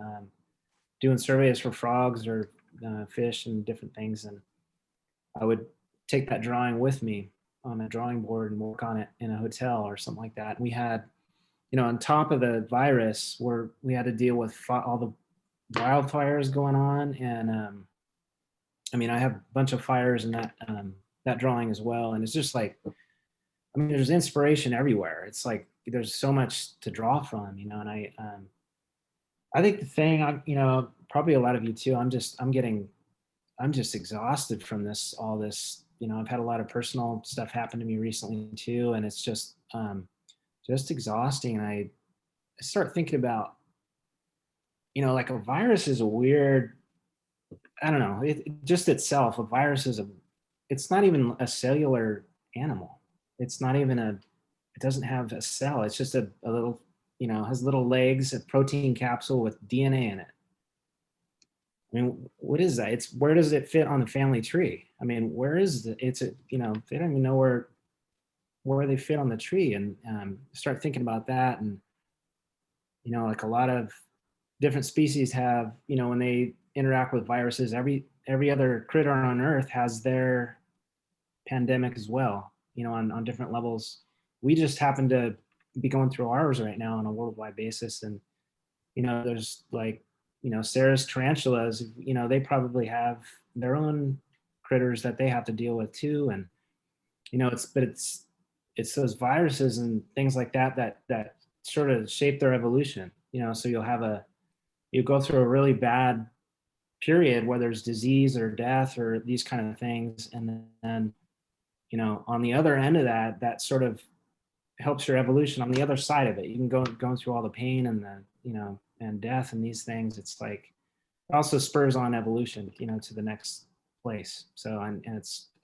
doing surveys for frogs or fish and different things. And I would take that drawing with me on a drawing board and work on it in a hotel or something like that. And we had, you know, on top of the virus, where we had to deal with all the wildfires going on. And I mean, I have a bunch of fires in that drawing as well. And it's just like, I mean, there's inspiration everywhere. It's like, there's so much to draw from, you know. And I think the thing, you know, probably a lot of you too, I'm just exhausted from all this, you know. I've had a lot of personal stuff happen to me recently too. And it's just exhausting. And I start thinking about, you know, like a virus is a weird, I don't know, it just itself, a virus is it's not even a cellular animal. It's not even it doesn't have a cell. It's just a little, you know, has little legs, a protein capsule with DNA in it. I mean, what is that? Where does it fit on the family tree? I mean, where is it? You know, they don't even know where they fit on the tree. And start thinking about that. And, you know, like a lot of different species have, you know, when they interact with viruses, every other critter on Earth has their pandemic as well, you know, on different levels. We just happen to be going through ours right now on a worldwide basis. And, you know, there's like, you know, Sarah's tarantulas, you know, they probably have their own critters that they have to deal with too. And, you know, it's those viruses and things like that sort of shape their evolution, you know. So you go through a really bad period where there's disease or death or these kind of things. And then, you know, on the other end of that sort of helps your evolution on the other side of it. You can go through all the pain and the, you know, and death and these things. It's like, it also spurs on evolution, you know, to the next place. So, and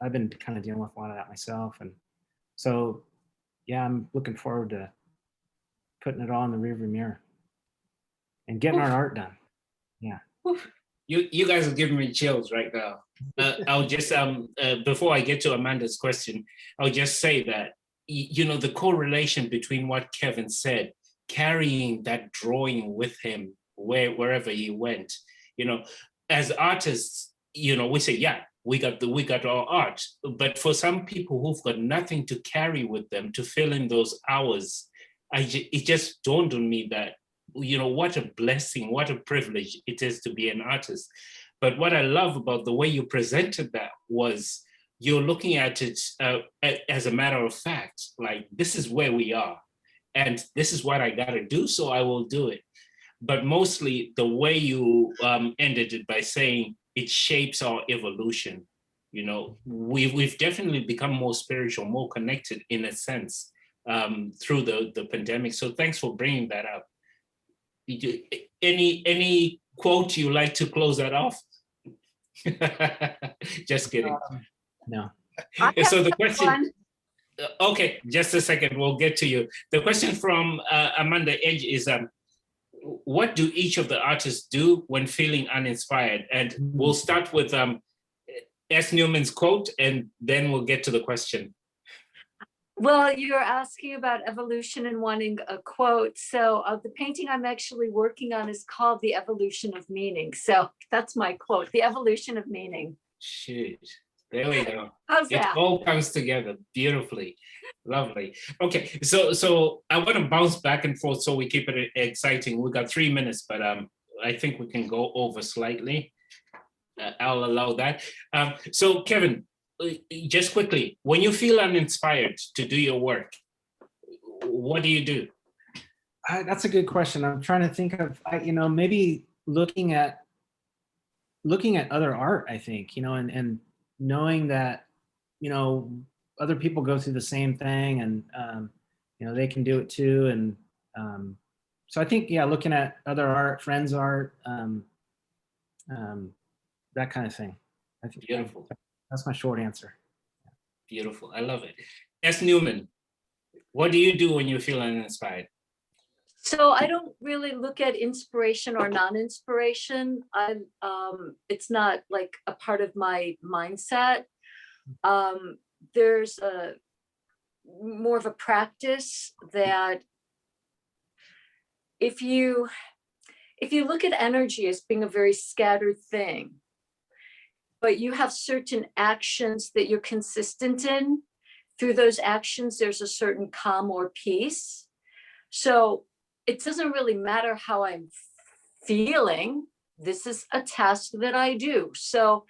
I've been kind of dealing with a lot of that myself. And so, yeah, I'm looking forward to putting it all in the rearview mirror and getting our art done. Yeah. You guys are giving me chills right now. I'll just, before I get to Amanda's question, I'll just say that, you know, the correlation between what Kevin said, carrying that drawing with him wherever he went, you know, as artists, you know, we say, yeah, we got our art, but for some people who've got nothing to carry with them to fill in those hours, it just dawned on me that, you know, what a blessing, what a privilege it is to be an artist. But what I love about the way you presented that was you're looking at it as a matter of fact, like, this is where we are. and this is what I got to do, so I will do it. But mostly the way you ended it by saying it shapes our evolution. You know, we've definitely become more spiritual, more connected in a sense through the pandemic. So thanks for bringing that up. Any quote you like to close that off? Just kidding. No. So the question, okay, just a second, we'll get to you. The question from Amanda Edge is, what do each of the artists do when feeling uninspired? And we'll start with S. Newman's quote, and then we'll get to the question. Well, you're asking about evolution and wanting a quote. So the painting I'm actually working on is called The Evolution of Meaning. So that's my quote, The Evolution of Meaning. Shoot, there we go. How's It that? all comes together beautifully. Lovely. Okay, so I want to bounce back and forth so we keep it exciting. We got 3 minutes, but I think we can go over slightly. I'll allow that. So Kevin, just quickly, when you feel uninspired to do your work, what do you do? That's a good question. I'm trying to think of, maybe looking at other art, I think, and knowing that, other people go through the same thing, and, they can do it too. And so I think, looking at other art, friends' art, that kind of thing. I think Beautiful. That's my short answer. Beautiful. I love it. S. Newman, what do you do when you feel uninspired? So I don't really look at inspiration or non-inspiration. It's not like a part of my mindset. There's more of a practice that if you look at energy as being a very scattered thing, but you have certain actions that you're consistent in, through those actions, there's a certain calm or peace. So it doesn't really matter how I'm feeling. This is a task that I do. So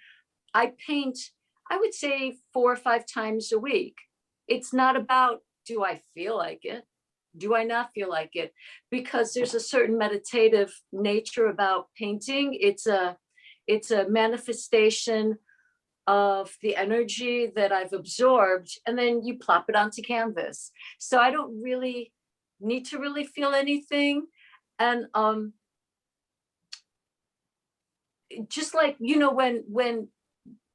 I paint, I would say 4 or 5 times a week. It's not about, do I feel like it? Do I not feel like it? Because there's a certain meditative nature about painting. It's a manifestation of the energy that I've absorbed, and then you plop it onto canvas. So I don't really need to really feel anything. And just like, when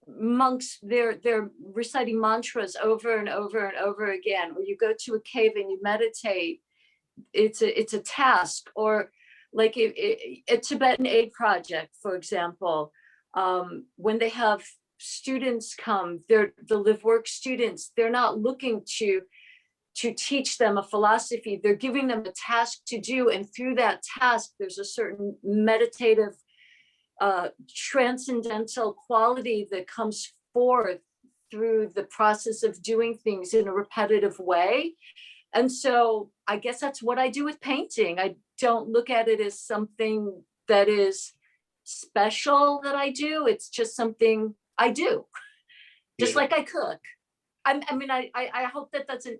monks, they're reciting mantras over and over and over again, or you go to a cave and you meditate, it's a task. Or like a Tibetan aid project, for example, when they have students come, they're the live work students, they're not looking to teach them a philosophy, they're giving them a task to do, and through that task there's a certain meditative transcendental quality that comes forth through the process of doing things in a repetitive way. And so I guess that's what I do with painting. I don't look at it as something that is special that I do. It's just something I do, just like I cook. I hope that doesn't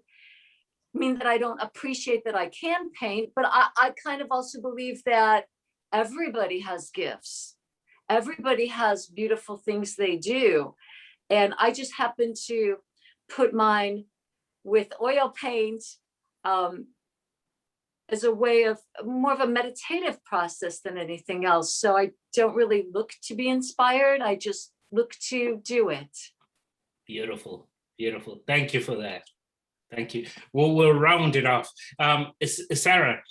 mean that I don't appreciate that I can paint, but I kind of also believe that everybody has gifts. Everybody has beautiful things they do. And I just happen to put mine with oil paint as a way of more of a meditative process than anything else. So I don't really look to be inspired. I just look to do it. Beautiful, beautiful. Thank you for that. Thank you. We'll round it off. Sara,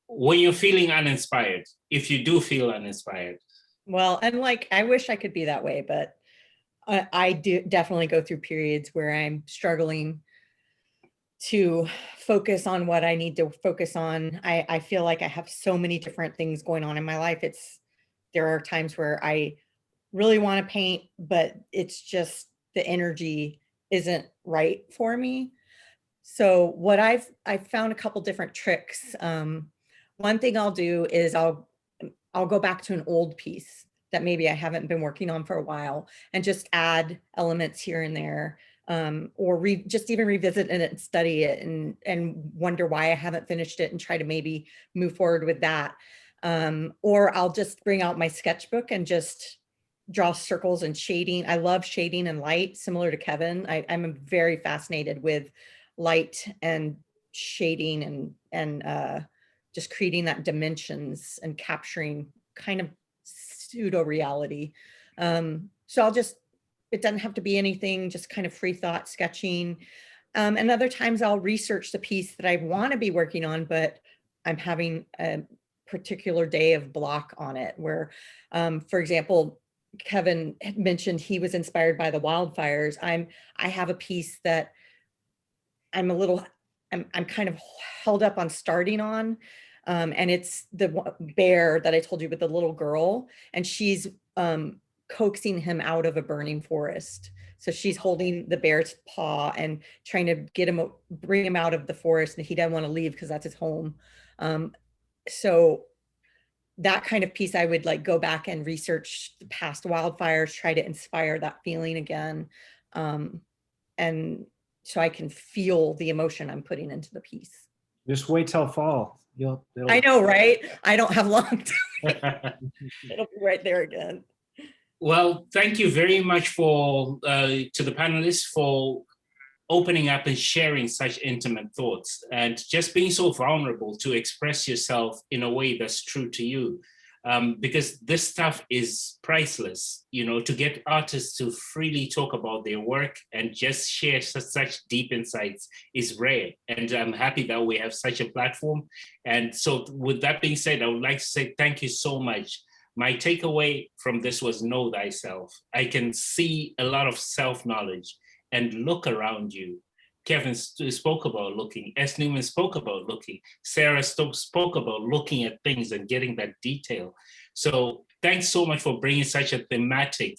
when you're feeling uninspired, if you do feel uninspired. Well, and like, I wish I could be that way, but I do definitely go through periods where I'm struggling to focus on what I need to focus on. I feel like I have so many different things going on in my life. There are times where I really want to paint, but it's just the energy isn't right for me. So what I've found a couple different tricks. One thing I'll do is I'll go back to an old piece that maybe I haven't been working on for a while and just add elements here and there. or just even revisit it and study it and wonder why I haven't finished it and try to maybe move forward with that. Or I'll just bring out my sketchbook and just draw circles and shading. I love shading and light, similar to Kevin. I'm very fascinated with light and shading and just creating that dimensions and capturing kind of pseudo reality. So it doesn't have to be anything, just kind of free thought sketching. And other times I'll research the piece that I want to be working on, but I'm having a particular day of block on it where, for example, Kevin had mentioned he was inspired by the wildfires. I have a piece that I'm kind of held up on starting on. And it's the bear that I told you with the little girl, and she's coaxing him out of a burning forest. So she's holding the bear's paw and trying to bring him out of the forest, and he doesn't want to leave because that's his home. So that kind of piece, I would like go back and research the past wildfires, try to inspire that feeling again. And so I can feel the emotion I'm putting into the piece. Just wait till fall. I know, right? I don't have long time. It'll be right there again. Well, thank you very much to the panelists for opening up and sharing such intimate thoughts and just being so vulnerable to express yourself in a way that's true to you. Because this stuff is priceless, to get artists to freely talk about their work and just share such deep insights is rare. And I'm happy that we have such a platform. And so with that being said, I would like to say thank you so much. My takeaway from this was know thyself. I can see a lot of self-knowledge and look around you. Kevin spoke about looking, S. Newman spoke about looking, Sara spoke about looking at things and getting that detail. So thanks so much for bringing such a thematic,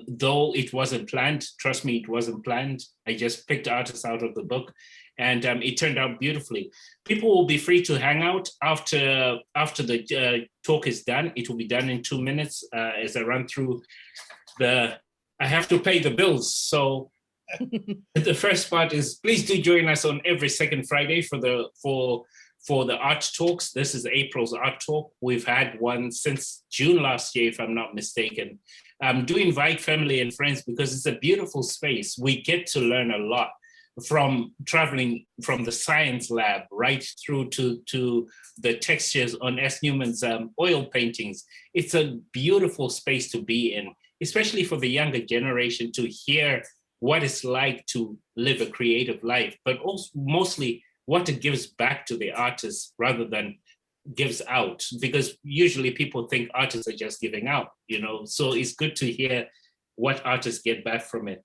though it wasn't planned, trust me, it wasn't planned. I just picked artists out of the book and it turned out beautifully. People will be free to hang out after the talk is done. It will be done in 2 minutes as I run through I have to pay the bills. So the first part is please do join us on every second Friday for the art talks. This is April's art talk. We've had one since June last year, if I'm not mistaken. Do invite family and friends because it's a beautiful space. We get to learn a lot from traveling from the science lab right through to the textures on S. Newman's oil paintings. It's a beautiful space to be in, especially for the younger generation to hear what it's like to live a creative life, but also mostly what it gives back to the artists rather than gives out, because usually people think artists are just giving out, so it's good to hear what artists get back from it.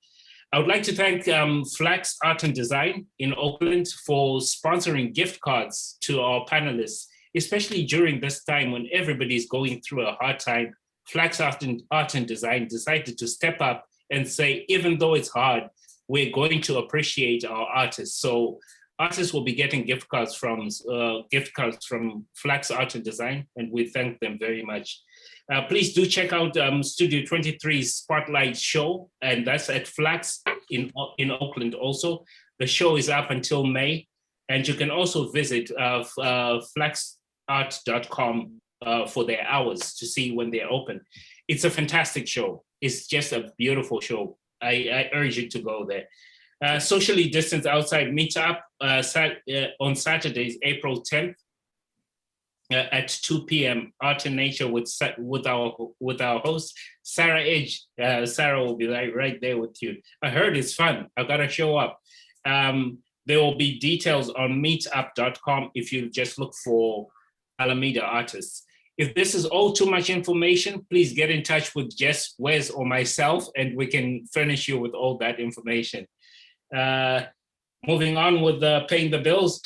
I would like to thank Flax Art and Design in Oakland for sponsoring gift cards to our panelists, especially during this time when everybody's going through a hard time. Flax Art and Design decided to step up and say, even though it's hard, we're going to appreciate our artists. So artists will be getting gift cards from Flax Art and Design, and we thank them very much. Please do check out Studio 23's Spotlight show, and that's at Flax in Oakland also. The show is up until May, and you can also visit flaxart.com for their hours to see when they're open. It's a fantastic show. It's just a beautiful show. I urge you to go there. Socially distanced outside meetup on Saturdays, April 10th at 2 p.m. Art and Nature with our host, Sara Edge. Sara will be right there with you. I heard it's fun. I gotta show up. There will be details on meetup.com if you just look for Alameda artists. If this is all too much information, please get in touch with Jess, Wes, or myself, and we can furnish you with all that information. Moving on with paying the bills,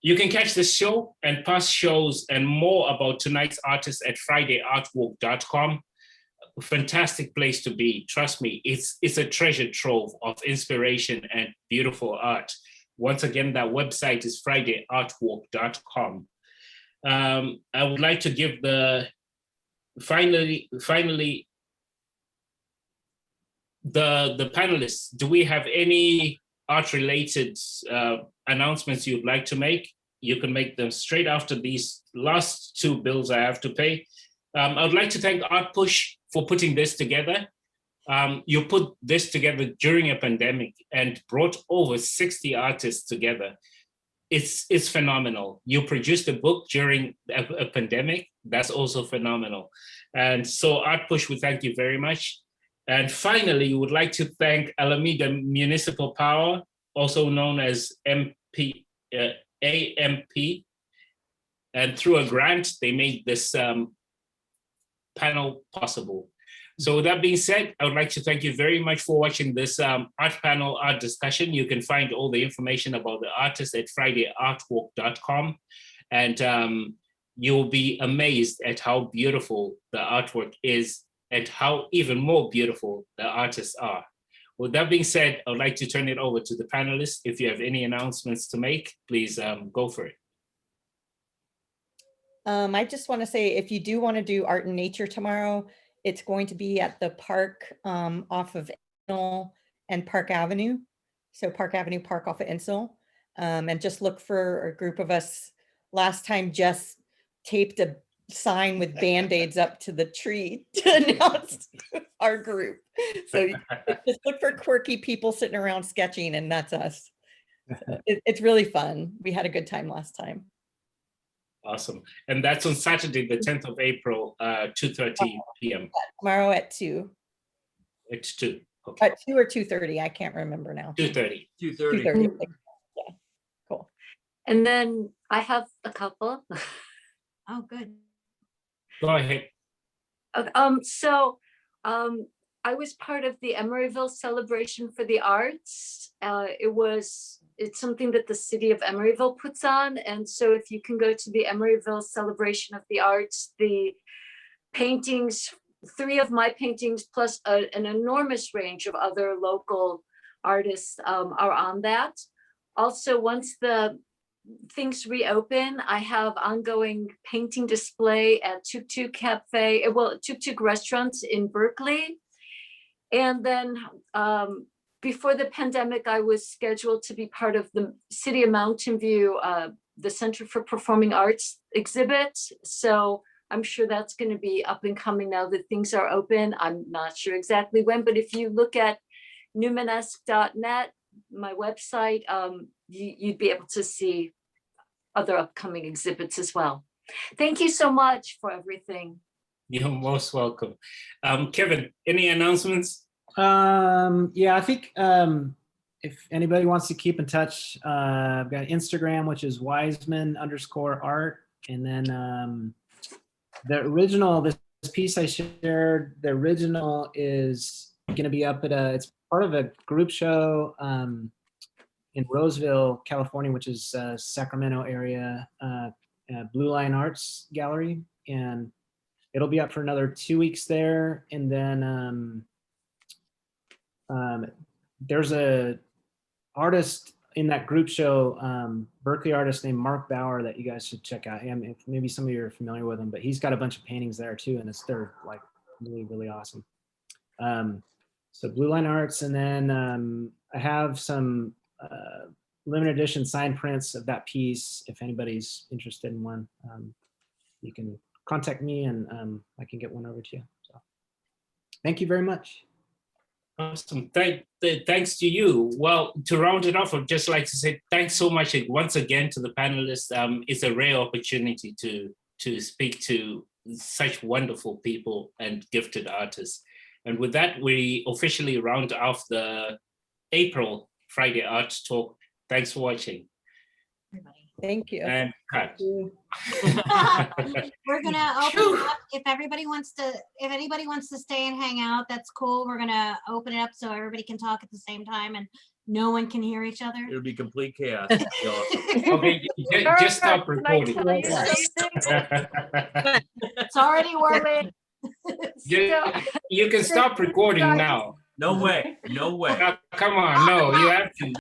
you can catch this show and past shows and more about tonight's artists at FridayArtWalk.com. A fantastic place to be. Trust me, it's a treasure trove of inspiration and beautiful art. Once again, that website is FridayArtWalk.com. I would like to give finally, the panelists, do we have any art-related announcements you'd like to make? You can make them straight after these last two bills I have to pay. I would like to thank ArtPush for putting this together. You put this together during a pandemic and brought over 60 artists together. It's phenomenal. You produced a book during a pandemic. That's also phenomenal. And so ArtPush, we thank you very much. And finally, we would like to thank Alameda Municipal Power, also known as AMP. And through a grant, they made this panel possible. So with that being said, I would like to thank you very much for watching this art panel, art discussion. You can find all the information about the artists at FridayArtWalk.com. And you'll be amazed at how beautiful the artwork is and how even more beautiful the artists are. With that being said, I would like to turn it over to the panelists. If you have any announcements to make, please go for it. I just want to say, if you do want to do art and nature tomorrow, it's going to be at the park off of Insel and Park Avenue. So Park Avenue Park off of Insel. And just look for a group of us. Last time Jess taped a sign with Band-Aids up to the tree to announce our group. So just look for quirky people sitting around sketching, and that's us. It's really fun. We had a good time last time. Awesome. And that's on Saturday, the 10th of April, 2:30 p.m. Tomorrow at 2. It's 2. Okay. At 2 or 2:30, I can't remember now. 2:30. 2:30. Yeah, cool. And then I have a couple. Oh, good. Go ahead. I was part of the Emeryville Celebration for the Arts. It's something that the city of Emeryville puts on. And so if you can go to the Emeryville Celebration of the Arts, the paintings, 3 of my paintings plus an enormous range of other local artists are on that. Also, once the things reopen, I have ongoing painting display at Tuk Tuk Cafe, Tuk Tuk restaurants in Berkeley. And then before the pandemic, I was scheduled to be part of the City of Mountain View, the Center for Performing Arts exhibit. So I'm sure that's going to be up and coming now that things are open. I'm not sure exactly when, but if you look at newmanesque.net, my website, you'd be able to see other upcoming exhibits as well. Thank you so much for everything. You're most welcome. Kevin, any announcements? Yeah, I think if anybody wants to keep in touch, I've got Instagram, which is Wiseman_art. And then the original, this piece I shared, the original is going to be up at it's part of a group show in Roseville, California, which is Sacramento area, Blue Line Arts Gallery. And it'll be up for another 2 weeks there. And then there's a artist in that group show, Berkeley artist named Mark Bauer, that you guys should check out. Maybe some of you are familiar with him, but he's got a bunch of paintings there too, and they're like really, really awesome. So Blue Line Arts, and then I have some limited edition signed prints of that piece. If anybody's interested in one, you can contact me and I can get one over to you. So thank you very much. Awesome. Thanks to you. Well, to round it off, I'd just like to say thanks so much once again to the panelists. It's a rare opportunity to speak to such wonderful people and gifted artists. And with that, we officially round off the April Friday Art Talk. Thanks for watching. Thank you. And cut. We're gonna open it up. If anybody wants to stay and hang out, that's cool. We're gonna open it up so everybody can talk at the same time and no one can hear each other. It would be complete chaos. It'd be awesome. Okay, just stop recording. It's already working. You can stop recording now. No way. No way. Come on, no, you have to.